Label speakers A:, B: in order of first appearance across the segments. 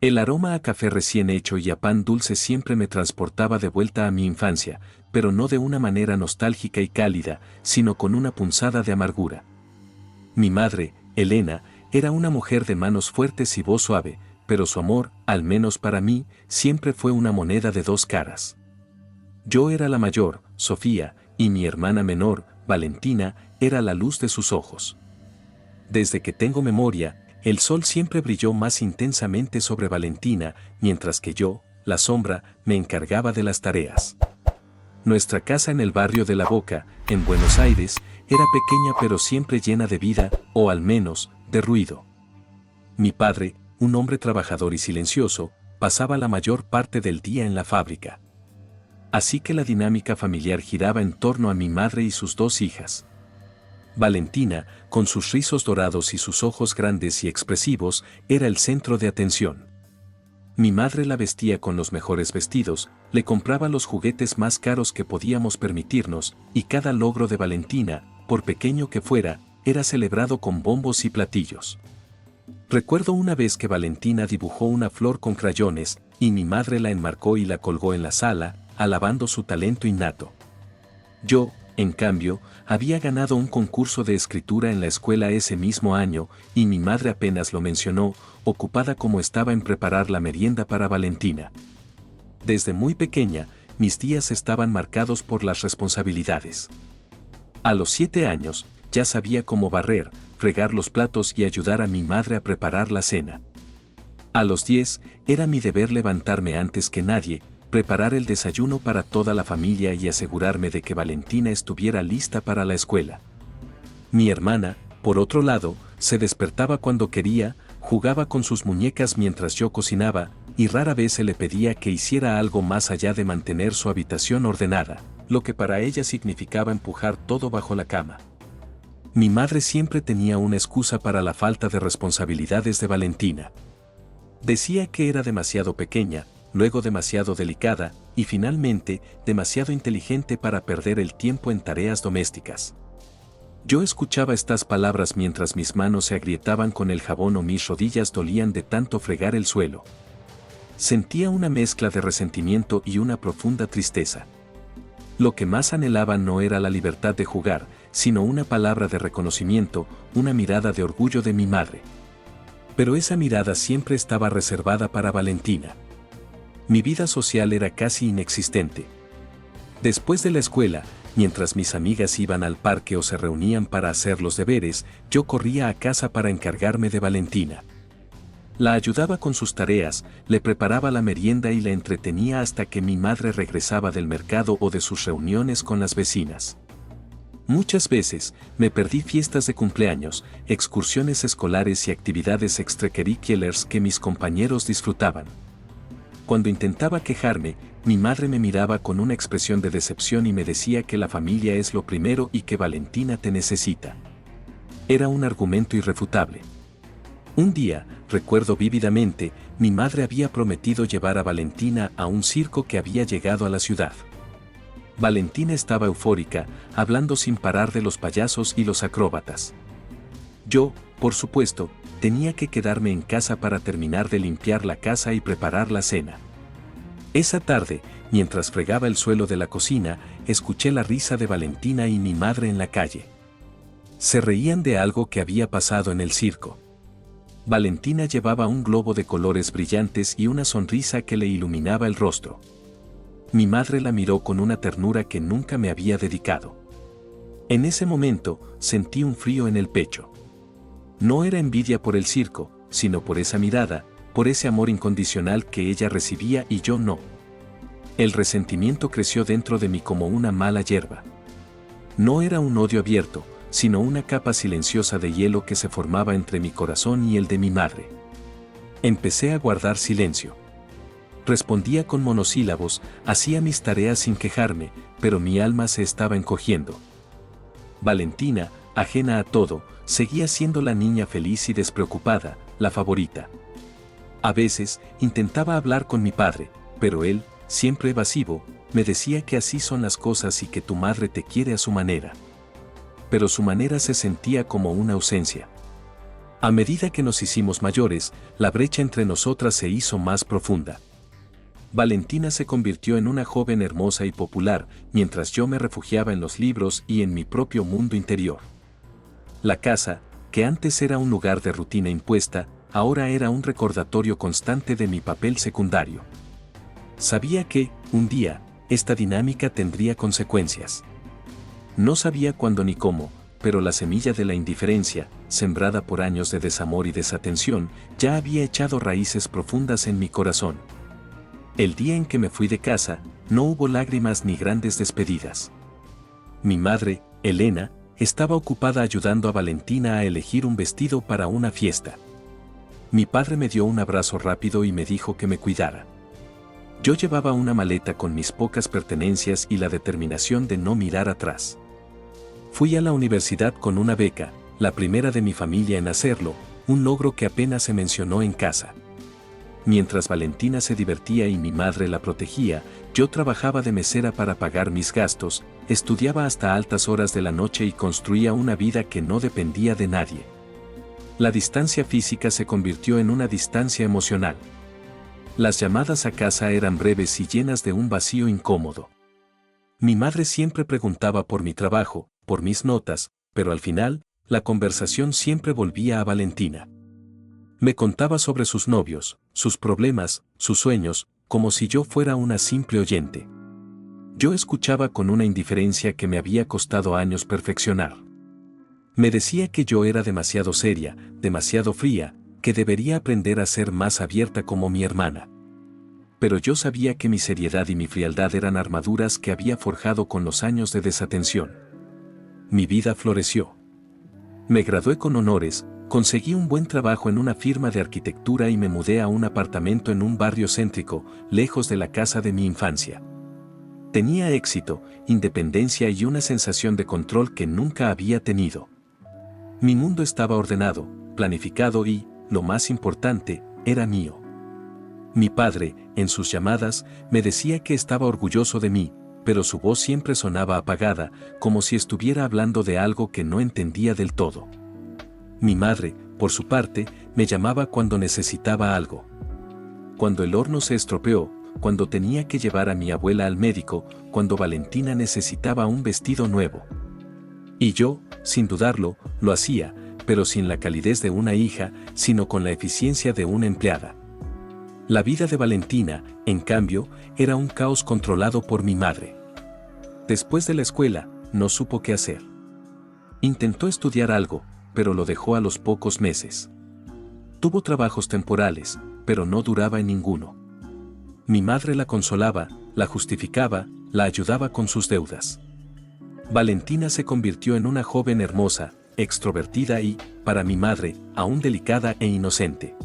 A: El aroma a café recién hecho y a pan dulce siempre me transportaba de vuelta a mi infancia, pero no de una manera nostálgica y cálida, sino con una punzada de amargura. Mi madre, Elena, era una mujer de manos fuertes y voz suave, pero su amor, al menos para mí, siempre fue una moneda de dos caras. Yo era la mayor, Sofía, y mi hermana menor, Valentina, era la luz de sus ojos. Desde que tengo memoria, el sol siempre brilló más intensamente sobre Valentina, mientras que yo, la sombra, me encargaba de las tareas. Nuestra casa en el barrio de La Boca, en Buenos Aires, era pequeña pero siempre llena de vida, o al menos, de ruido. Mi padre, un hombre trabajador y silencioso, pasaba la mayor parte del día en la fábrica. Así que la dinámica familiar giraba en torno a mi madre y sus dos hijas. Valentina, con sus rizos dorados y sus ojos grandes y expresivos, era el centro de atención. Mi madre la vestía con los mejores vestidos, le compraba los juguetes más caros que podíamos permitirnos, y cada logro de Valentina, por pequeño que fuera, era celebrado con bombos y platillos. Recuerdo una vez que Valentina dibujó una flor con crayones, y mi madre la enmarcó y la colgó en la sala, alabando su talento innato. Yo, en cambio, había ganado un concurso de escritura en la escuela ese mismo año, y mi madre apenas lo mencionó, ocupada como estaba en preparar la merienda para Valentina. Desde muy pequeña, mis días estaban marcados por las responsabilidades. A los 7 años, ya sabía cómo barrer, fregar los platos y ayudar a mi madre a preparar la cena. A los 10, era mi deber levantarme antes que nadie, preparar el desayuno para toda la familia y asegurarme de que Valentina estuviera lista para la escuela. Mi hermana, por otro lado, se despertaba cuando quería, jugaba con sus muñecas mientras yo cocinaba, y rara vez se le pedía que hiciera algo más allá de mantener su habitación ordenada, lo que para ella significaba empujar todo bajo la cama. Mi madre siempre tenía una excusa para la falta de responsabilidades de Valentina. Decía que era demasiado pequeña, luego demasiado delicada, y finalmente, demasiado inteligente para perder el tiempo en tareas domésticas. Yo escuchaba estas palabras mientras mis manos se agrietaban con el jabón o mis rodillas dolían de tanto fregar el suelo. Sentía una mezcla de resentimiento y una profunda tristeza. Lo que más anhelaba no era la libertad de jugar, sino una palabra de reconocimiento, una mirada de orgullo de mi madre. Pero esa mirada siempre estaba reservada para Valentina. Mi vida social era casi inexistente. Después de la escuela, mientras mis amigas iban al parque o se reunían para hacer los deberes, yo corría a casa para encargarme de Valentina. La ayudaba con sus tareas, le preparaba la merienda y la entretenía hasta que mi madre regresaba del mercado o de sus reuniones con las vecinas. Muchas veces, me perdí fiestas de cumpleaños, excursiones escolares y actividades extracurriculares que mis compañeros disfrutaban. Cuando intentaba quejarme, mi madre me miraba con una expresión de decepción y me decía que la familia es lo primero y que Valentina te necesita. Era un argumento irrefutable. Un día, recuerdo vívidamente, mi madre había prometido llevar a Valentina a un circo que había llegado a la ciudad. Valentina estaba eufórica, hablando sin parar de los payasos y los acróbatas. Yo, por supuesto, tenía que quedarme en casa para terminar de limpiar la casa y preparar la cena. Esa tarde, mientras fregaba el suelo de la cocina, escuché la risa de Valentina y mi madre en la calle. Se reían de algo que había pasado en el circo. Valentina llevaba un globo de colores brillantes y una sonrisa que le iluminaba el rostro. Mi madre la miró con una ternura que nunca me había dedicado. En ese momento, sentí un frío en el pecho. No era envidia por el circo, sino por esa mirada, por ese amor incondicional que ella recibía y yo no. El resentimiento creció dentro de mí como una mala hierba. No era un odio abierto, sino una capa silenciosa de hielo que se formaba entre mi corazón y el de mi madre. Empecé a guardar silencio. Respondía con monosílabos, hacía mis tareas sin quejarme, pero mi alma se estaba encogiendo. Valentina, ajena a todo, seguía siendo la niña feliz y despreocupada, la favorita. A veces, intentaba hablar con mi padre, pero él, siempre evasivo, me decía que así son las cosas y que tu madre te quiere a su manera. Pero su manera se sentía como una ausencia. A medida que nos hicimos mayores, la brecha entre nosotras se hizo más profunda. Valentina se convirtió en una joven hermosa y popular, mientras yo me refugiaba en los libros y en mi propio mundo interior. La casa, que antes era un lugar de rutina impuesta, ahora era un recordatorio constante de mi papel secundario. Sabía que, un día, esta dinámica tendría consecuencias. No sabía cuándo ni cómo, pero la semilla de la indiferencia, sembrada por años de desamor y desatención, ya había echado raíces profundas en mi corazón. El día en que me fui de casa, no hubo lágrimas ni grandes despedidas. Mi madre, Elena, estaba ocupada ayudando a Valentina a elegir un vestido para una fiesta. Mi padre me dio un abrazo rápido y me dijo que me cuidara. Yo llevaba una maleta con mis pocas pertenencias y la determinación de no mirar atrás. Fui a la universidad con una beca, la primera de mi familia en hacerlo, un logro que apenas se mencionó en casa. Mientras Valentina se divertía y mi madre la protegía, yo trabajaba de mesera para pagar mis gastos, estudiaba hasta altas horas de la noche y construía una vida que no dependía de nadie. La distancia física se convirtió en una distancia emocional. Las llamadas a casa eran breves y llenas de un vacío incómodo. Mi madre siempre preguntaba por mi trabajo, por mis notas, pero al final, la conversación siempre volvía a Valentina. Me contaba sobre sus novios, sus problemas, sus sueños, como si yo fuera una simple oyente. Yo escuchaba con una indiferencia que me había costado años perfeccionar. Me decía que yo era demasiado seria, demasiado fría, que debería aprender a ser más abierta como mi hermana. Pero yo sabía que mi seriedad y mi frialdad eran armaduras que había forjado con los años de desatención. Mi vida floreció. Me gradué con honores, conseguí un buen trabajo en una firma de arquitectura y me mudé a un apartamento en un barrio céntrico, lejos de la casa de mi infancia. Tenía éxito, independencia y una sensación de control que nunca había tenido. Mi mundo estaba ordenado, planificado y, lo más importante, era mío. Mi padre, en sus llamadas, me decía que estaba orgulloso de mí, pero su voz siempre sonaba apagada, como si estuviera hablando de algo que no entendía del todo. Mi madre, por su parte, me llamaba cuando necesitaba algo. Cuando el horno se estropeó, cuando tenía que llevar a mi abuela al médico, cuando Valentina necesitaba un vestido nuevo. Y yo, sin dudarlo, lo hacía, pero sin la calidez de una hija, sino con la eficiencia de una empleada. La vida de Valentina, en cambio, era un caos controlado por mi madre. Después de la escuela, no supo qué hacer. Intentó estudiar algo, pero lo dejó a los pocos meses. Tuvo trabajos temporales, pero no duraba en ninguno. Mi madre la consolaba, la justificaba, la ayudaba con sus deudas. Valentina se convirtió en una joven hermosa, extrovertida y, para mi madre, aún delicada e inocente.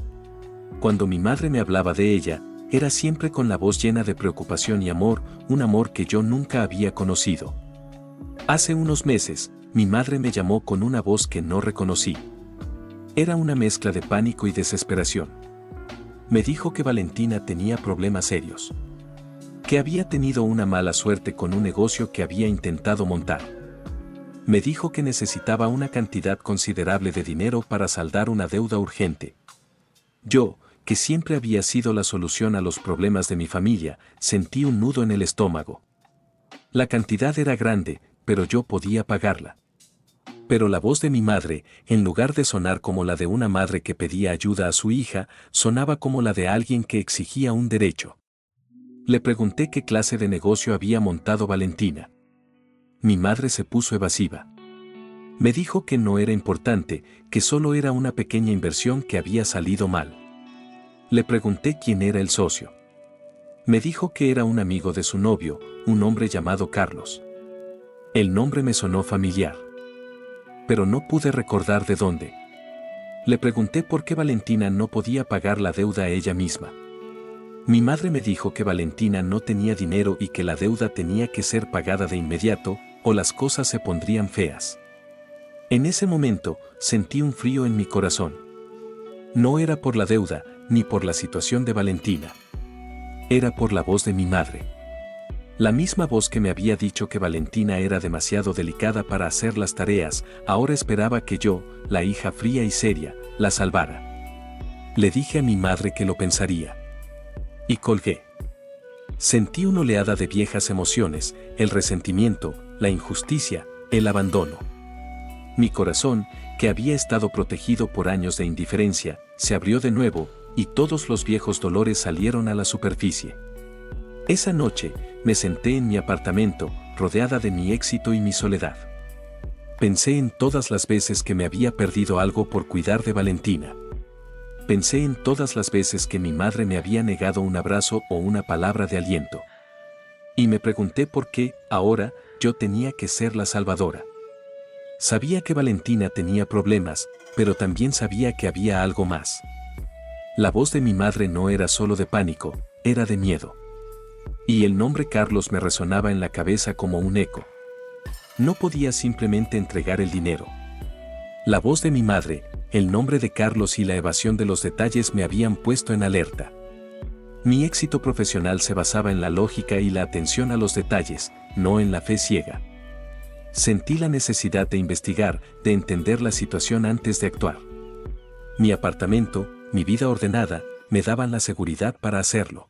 A: Cuando mi madre me hablaba de ella, era siempre con la voz llena de preocupación y amor, un amor que yo nunca había conocido. Hace unos meses, mi madre me llamó con una voz que no reconocí. Era una mezcla de pánico y desesperación. Me dijo que Valentina tenía problemas serios. Que había tenido una mala suerte con un negocio que había intentado montar. Me dijo que necesitaba una cantidad considerable de dinero para saldar una deuda urgente. Yo, que siempre había sido la solución a los problemas de mi familia, sentí un nudo en el estómago. La cantidad era grande, pero yo podía pagarla. Pero la voz de mi madre, en lugar de sonar como la de una madre que pedía ayuda a su hija, sonaba como la de alguien que exigía un derecho. Le pregunté qué clase de negocio había montado Valentina. Mi madre se puso evasiva. Me dijo que no era importante, que solo era una pequeña inversión que había salido mal. Le pregunté quién era el socio. Me dijo que era un amigo de su novio, un hombre llamado Carlos. El nombre me sonó familiar. Pero no pude recordar de dónde. Le pregunté por qué Valentina no podía pagar la deuda a ella misma. Mi madre me dijo que Valentina no tenía dinero y que la deuda tenía que ser pagada de inmediato, o las cosas se pondrían feas. En ese momento, sentí un frío en mi corazón. No era por la deuda, ni por la situación de Valentina. Era por la voz de mi madre. La misma voz que me había dicho que Valentina era demasiado delicada para hacer las tareas, ahora esperaba que yo, la hija fría y seria, la salvara. Le dije a mi madre que lo pensaría. Y colgué. Sentí una oleada de viejas emociones, el resentimiento, la injusticia, el abandono. Mi corazón, que había estado protegido por años de indiferencia, se abrió de nuevo, y todos los viejos dolores salieron a la superficie. Esa noche, me senté en mi apartamento, rodeada de mi éxito y mi soledad. Pensé en todas las veces que me había perdido algo por cuidar de Valentina. Pensé en todas las veces que mi madre me había negado un abrazo o una palabra de aliento. Y me pregunté por qué, ahora, yo tenía que ser la salvadora. Sabía que Valentina tenía problemas, pero también sabía que había algo más. La voz de mi madre no era solo de pánico, era de miedo. Y el nombre Carlos me resonaba en la cabeza como un eco. No podía simplemente entregar el dinero. La voz de mi madre, el nombre de Carlos y la evasión de los detalles me habían puesto en alerta. Mi éxito profesional se basaba en la lógica y la atención a los detalles, no en la fe ciega. Sentí la necesidad de investigar, de entender la situación antes de actuar. Mi apartamento, mi vida ordenada, me daban la seguridad para hacerlo.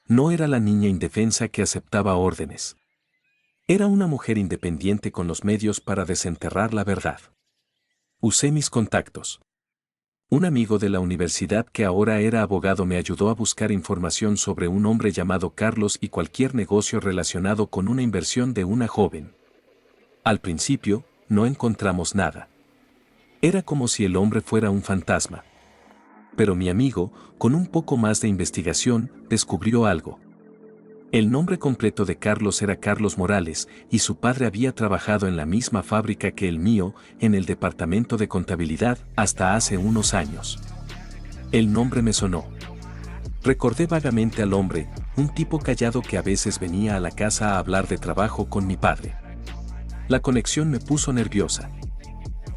A: No era la niña indefensa que aceptaba órdenes. Era una mujer independiente con los medios para desenterrar la verdad. Usé mis contactos. Un amigo de la universidad que ahora era abogado me ayudó a buscar información sobre un hombre llamado Carlos y cualquier negocio relacionado con una inversión de una joven. Al principio, no encontramos nada. Era como si el hombre fuera un fantasma. Pero mi amigo, con un poco más de investigación, descubrió algo. El nombre completo de Carlos era Carlos Morales, y su padre había trabajado en la misma fábrica que el mío, en el departamento de contabilidad, hasta hace unos años. El nombre me sonó. Recordé vagamente al hombre, un tipo callado que a veces venía a la casa a hablar de trabajo con mi padre. La conexión me puso nerviosa.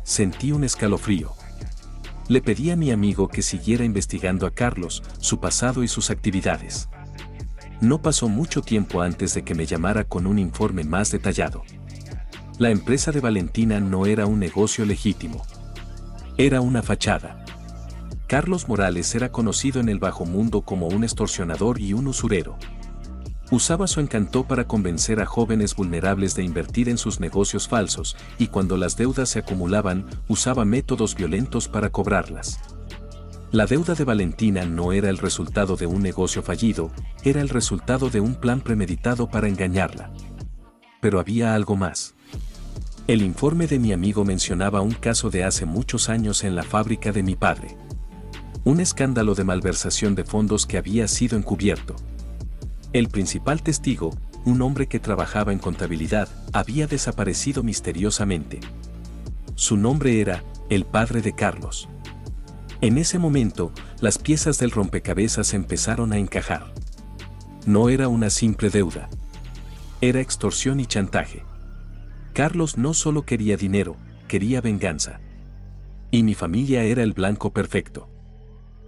A: Sentí un escalofrío. Le pedí a mi amigo que siguiera investigando a Carlos, su pasado y sus actividades. No pasó mucho tiempo antes de que me llamara con un informe más detallado. La empresa de Valentina no era un negocio legítimo. Era una fachada. Carlos Morales era conocido en el bajo mundo como un extorsionador y un usurero. Usaba su encanto para convencer a jóvenes vulnerables de invertir en sus negocios falsos, y cuando las deudas se acumulaban, usaba métodos violentos para cobrarlas. La deuda de Valentina no era el resultado de un negocio fallido, era el resultado de un plan premeditado para engañarla. Pero había algo más. El informe de mi amigo mencionaba un caso de hace muchos años en la fábrica de mi padre. Un escándalo de malversación de fondos que había sido encubierto. El principal testigo, un hombre que trabajaba en contabilidad, había desaparecido misteriosamente. Su nombre era el padre de Carlos. En ese momento, las piezas del rompecabezas empezaron a encajar. No era una simple deuda. Era extorsión y chantaje. Carlos no solo quería dinero, quería venganza. Y mi familia era el blanco perfecto.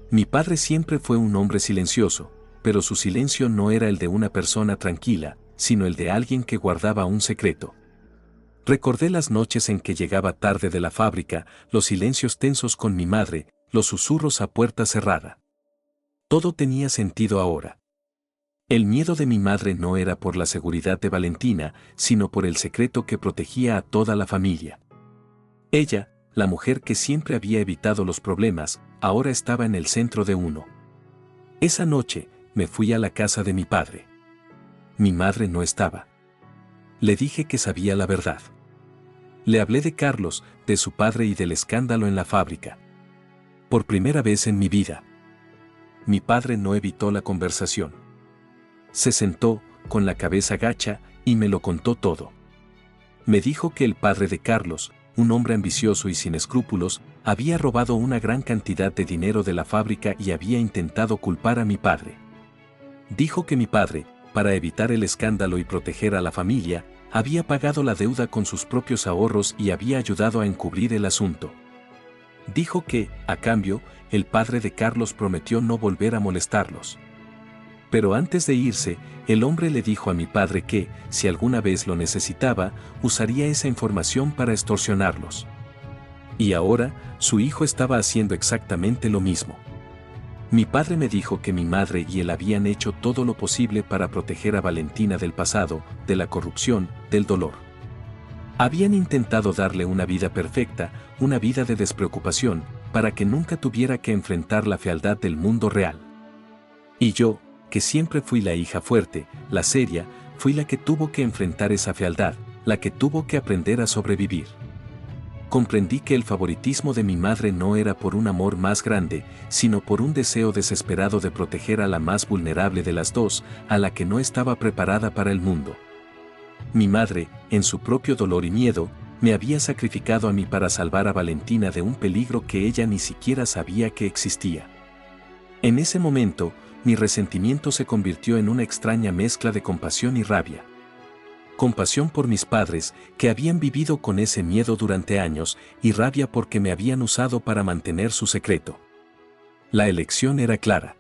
A: Mi padre siempre fue un hombre silencioso, pero su silencio no era el de una persona tranquila, sino el de alguien que guardaba un secreto. Recordé las noches en que llegaba tarde de la fábrica, los silencios tensos con mi madre, los susurros a puerta cerrada. Todo tenía sentido ahora. El miedo de mi madre no era por la seguridad de Valentina, sino por el secreto que protegía a toda la familia. Ella, la mujer que siempre había evitado los problemas, ahora estaba en el centro de uno. Esa noche, me fui a la casa de mi padre. Mi madre no estaba. Le dije que sabía la verdad. Le hablé de Carlos, de su padre y del escándalo en la fábrica. Por primera vez en mi vida. Mi padre no evitó la conversación. Se sentó, con la cabeza gacha, y me lo contó todo. Me dijo que el padre de Carlos, un hombre ambicioso y sin escrúpulos, había robado una gran cantidad de dinero de la fábrica y había intentado culpar a mi padre. Dijo que mi padre, para evitar el escándalo y proteger a la familia, había pagado la deuda con sus propios ahorros y había ayudado a encubrir el asunto. Dijo que, a cambio, el padre de Carlos prometió no volver a molestarlos. Pero antes de irse, el hombre le dijo a mi padre que, si alguna vez lo necesitaba, usaría esa información para extorsionarlos. Y ahora, su hijo estaba haciendo exactamente lo mismo. Mi padre me dijo que mi madre y él habían hecho todo lo posible para proteger a Valentina del pasado, de la corrupción, del dolor. Habían intentado darle una vida perfecta, una vida de despreocupación, para que nunca tuviera que enfrentar la fealdad del mundo real. Y yo, que siempre fui la hija fuerte, la seria, fui la que tuvo que enfrentar esa fealdad, la que tuvo que aprender a sobrevivir. Comprendí que el favoritismo de mi madre no era por un amor más grande, sino por un deseo desesperado de proteger a la más vulnerable de las dos, a la que no estaba preparada para el mundo. Mi madre, en su propio dolor y miedo, me había sacrificado a mí para salvar a Valentina de un peligro que ella ni siquiera sabía que existía. En ese momento, mi resentimiento se convirtió en una extraña mezcla de compasión y rabia. Compasión por mis padres, que habían vivido con ese miedo durante años, y rabia porque me habían usado para mantener su secreto. La elección era clara.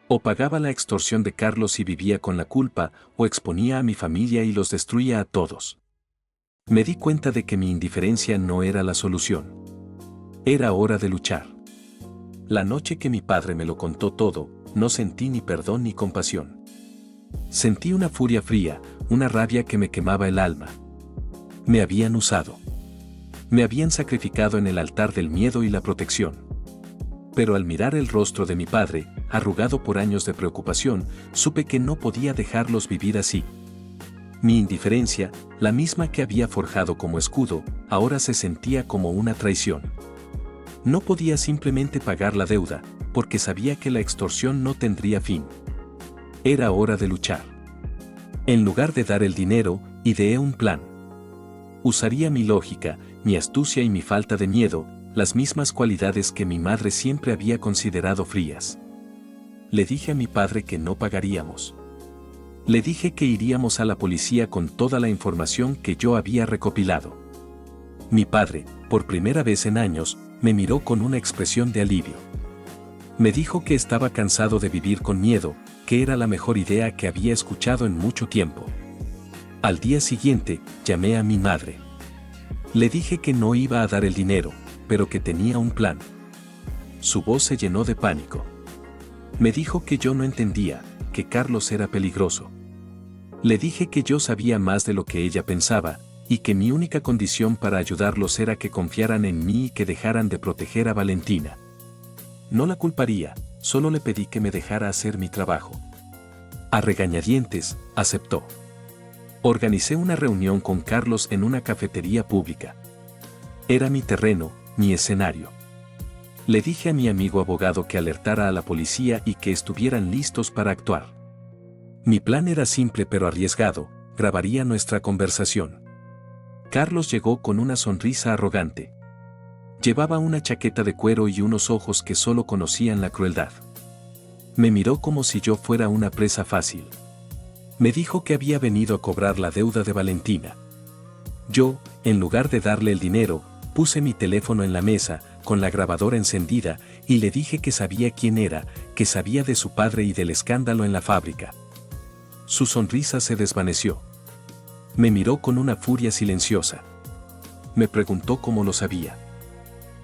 A: O pagaba la extorsión de Carlos y vivía con la culpa, o exponía a mi familia y los destruía a todos. Me di cuenta de que mi indiferencia no era la solución. Era hora de luchar. La noche que mi padre me lo contó todo, no sentí ni perdón ni compasión. Sentí una furia fría, una rabia que me quemaba el alma. Me habían usado. Me habían sacrificado en el altar del miedo y la protección. Pero al mirar el rostro de mi padre, arrugado por años de preocupación, supe que no podía dejarlos vivir así. Mi indiferencia, la misma que había forjado como escudo, ahora se sentía como una traición. No podía simplemente pagar la deuda, porque sabía que la extorsión no tendría fin. Era hora de luchar. En lugar de dar el dinero, ideé un plan. Usaría mi lógica, mi astucia y mi falta de miedo, las mismas cualidades que mi madre siempre había considerado frías. Le dije a mi padre que no pagaríamos. Le dije que iríamos a la policía con toda la información que yo había recopilado. Mi padre, por primera vez en años, me miró con una expresión de alivio. Me dijo que estaba cansado de vivir con miedo, que era la mejor idea que había escuchado en mucho tiempo. Al día siguiente, llamé a mi madre. Le dije que no iba a dar el dinero, pero que tenía un plan. Su voz se llenó de pánico. Me dijo que yo no entendía, que Carlos era peligroso. Le dije que yo sabía más de lo que ella pensaba, y que mi única condición para ayudarlos era que confiaran en mí y que dejaran de proteger a Valentina. No la culparía, solo le pedí que me dejara hacer mi trabajo. A regañadientes, aceptó. Organicé una reunión con Carlos en una cafetería pública. Era mi terreno, mi escenario. Le dije a mi amigo abogado que alertara a la policía y que estuvieran listos para actuar. Mi plan era simple pero arriesgado, grabaría nuestra conversación. Carlos llegó con una sonrisa arrogante. Llevaba una chaqueta de cuero y unos ojos que solo conocían la crueldad. Me miró como si yo fuera una presa fácil. Me dijo que había venido a cobrar la deuda de Valentina. Yo, en lugar de darle el dinero, puse mi teléfono en la mesa, con la grabadora encendida, y le dije que sabía quién era, que sabía de su padre y del escándalo en la fábrica. Su sonrisa se desvaneció. Me miró con una furia silenciosa. Me preguntó cómo lo sabía.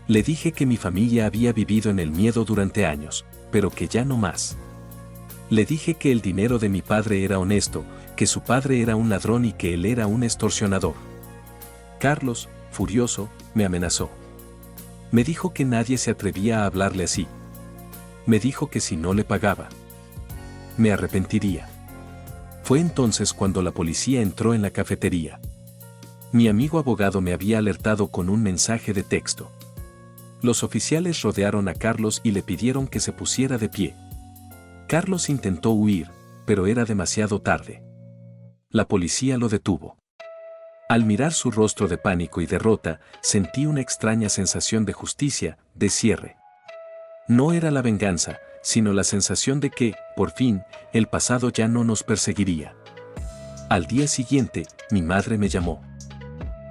A: Le dije que mi familia había vivido en el miedo durante años, pero que ya no más. Le dije que el dinero de mi padre era honesto, que su padre era un ladrón y que él era un extorsionador. Carlos, furioso, me amenazó. Me dijo que nadie se atrevía a hablarle así. Me dijo que si no le pagaba, me arrepentiría. Fue entonces cuando la policía entró en la cafetería. Mi amigo abogado me había alertado con un mensaje de texto. Los oficiales rodearon a Carlos y le pidieron que se pusiera de pie. Carlos intentó huir, pero era demasiado tarde. La policía lo detuvo. Al mirar su rostro de pánico y derrota, sentí una extraña sensación de justicia, de cierre. No era la venganza, sino la sensación de que, por fin, el pasado ya no nos perseguiría. Al día siguiente, mi madre me llamó.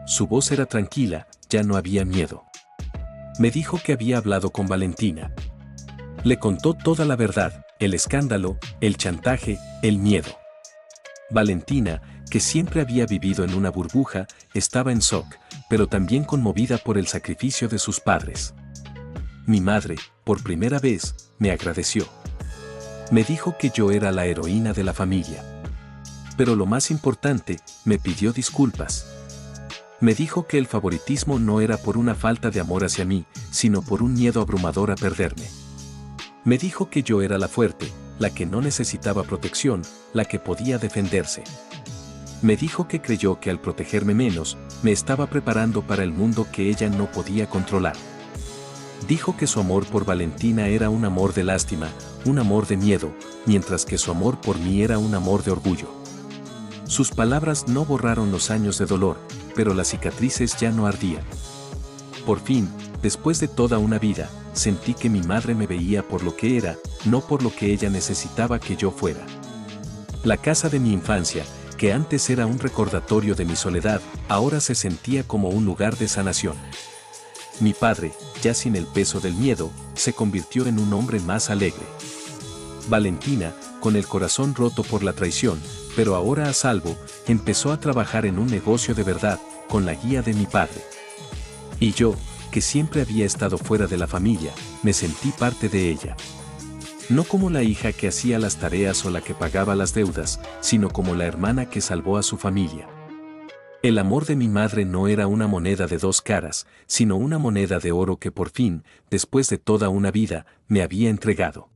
A: Su voz era tranquila, ya no había miedo. Me dijo que había hablado con Valentina. Le contó toda la verdad, el escándalo, el chantaje, el miedo. Valentina, que siempre había vivido en una burbuja, estaba en shock, pero también conmovida por el sacrificio de sus padres. Mi madre, por primera vez, me agradeció. Me dijo que yo era la heroína de la familia. Pero lo más importante, me pidió disculpas. Me dijo que el favoritismo no era por una falta de amor hacia mí, sino por un miedo abrumador a perderme. Me dijo que yo era la fuerte, la que no necesitaba protección, la que podía defenderse. Me dijo que creyó que al protegerme menos, me estaba preparando para el mundo que ella no podía controlar. Dijo que su amor por Valentina era un amor de lástima, un amor de miedo, mientras que su amor por mí era un amor de orgullo. Sus palabras no borraron los años de dolor, pero las cicatrices ya no ardían. Por fin, después de toda una vida, sentí que mi madre me veía por lo que era, no por lo que ella necesitaba que yo fuera. La casa de mi infancia, que antes era un recordatorio de mi soledad, ahora se sentía como un lugar de sanación. Mi padre, ya sin el peso del miedo, se convirtió en un hombre más alegre. Valentina, con el corazón roto por la traición, pero ahora a salvo, empezó a trabajar en un negocio de verdad, con la guía de mi padre. Y yo, que siempre había estado fuera de la familia, me sentí parte de ella. No como la hija que hacía las tareas o la que pagaba las deudas, sino como la hermana que salvó a su familia. El amor de mi madre no era una moneda de dos caras, sino una moneda de oro que por fin, después de toda una vida, me había entregado.